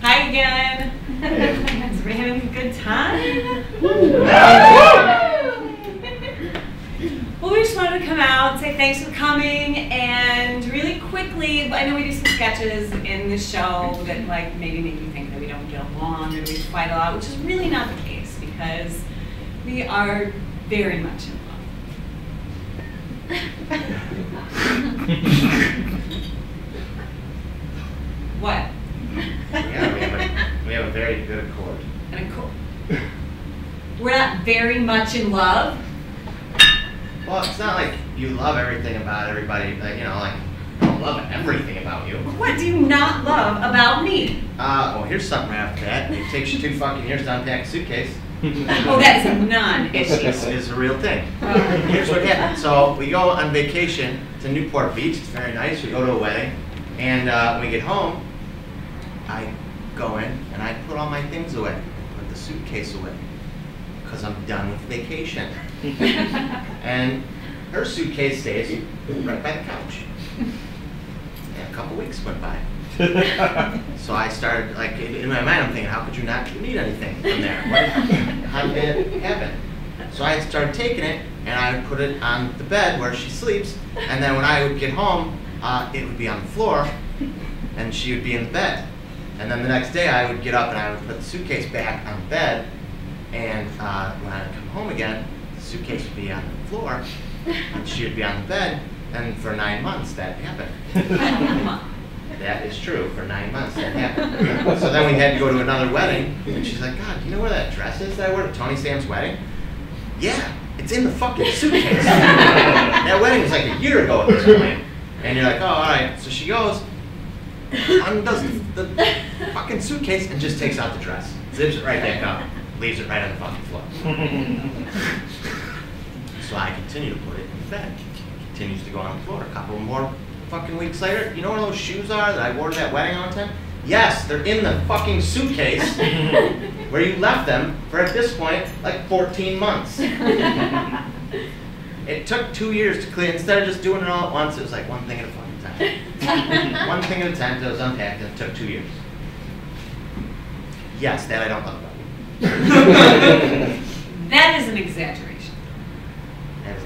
Hi again. Is everybody having a good time? Well, we just wanted to come out, say thanks for coming, and really quickly, I know we do some sketches in the show that like maybe make you think that we don't get along or we fight a lot, which is really not the case because we are very much in love. What? Yeah, we have a very good accord. An accord. We're not very much in love. Well, it's not like you love everything about everybody. Like, you know, like I don't love everything about you. What do you not love about me? Well, here's something right after that. It takes you 2 fucking years to unpack a suitcase. Oh, that's a non-issue. It's a real thing. Here's what happened. So we go on vacation to Newport Beach. It's very nice. We go to a wedding, and when we get home, I go in and I put all my things away. Put the suitcase away because I'm done with vacation. And her suitcase stays right by the couch. And a couple weeks went by. So I started, like, in my mind I'm thinking, how could you not need anything from there? How did it happen? So I started taking it and I would put it on the bed where she sleeps, and then when I would get home, it would be on the floor and she would be in the bed. And then the next day I would get up and I would put the suitcase back on the bed, and when I would come home again, the suitcase would be on the floor and she would be on the bed, and for 9 months that happened. That is true, for 9 months that happened. So then we had to go to another wedding, and she's like, God, you know where that dress is that I wore to Tony Sam's wedding? Yeah, it's in the fucking suitcase. That wedding was like a year ago at this point. And you're like, oh, all right. So she goes, undoes the fucking suitcase and just takes out the dress, zips it right back up, leaves it right on the fucking floor. So I continue to put it in the bed. Continues to go on the floor. A couple more fucking weeks later, you know where those shoes are that I wore to that wedding all the time? Yes, they're in the fucking suitcase where you left them for, at this point, like 14 months. It took 2 years to clean. Instead of just doing it all at once, it was like one thing at a fucking time. One thing at a time till it was unpacked, and it took 2 years. Yes, that I don't love about you. That is an exaggeration. That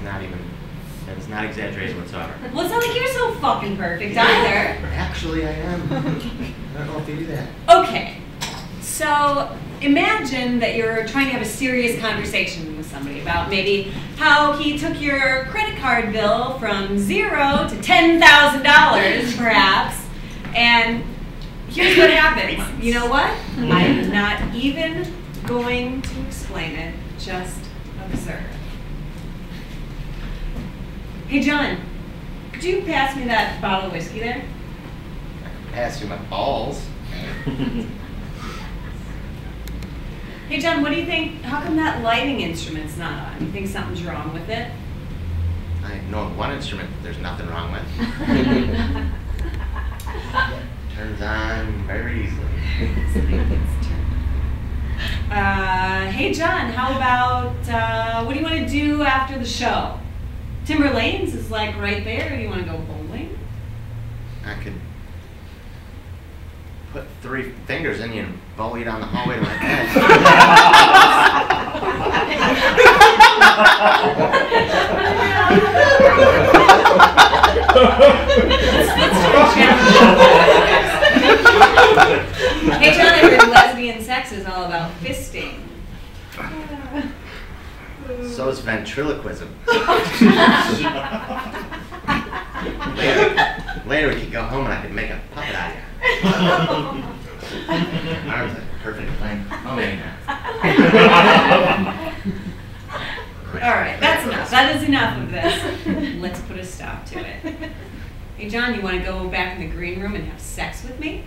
is not exaggerated whatsoever. Well, it's not like you're so fucking perfect either. Actually, I am. I don't know if you do that. Okay, so imagine that you're trying to have a serious conversation with somebody about maybe how he took your credit card bill from $0 to $10,000, perhaps, and here's what happens. You know what? I'm not even going to explain it, just observe. Hey, John, could you pass me that bottle of whiskey there? Pass you my balls. Hey, John, what do you think? How come that lighting instrument's not on? You think something's wrong with it? I know of one instrument that there's nothing wrong with. Turns on very easily. Hey, John, how about, what do you want to do after the show? Timber Lanes is like right there. Do you want to go bowling? I could put 3 fingers in you and bowl you down the hallway to my bed. Hey, John, I heard lesbian sex is all about fisting. So is ventriloquism. Later we could go home and I could make a puppet out of you. Arms like a perfect plan. Oh man. Alright, that's enough. That is enough of this. Let's put a stop to it. Hey John, you want to go back in the green room and have sex with me?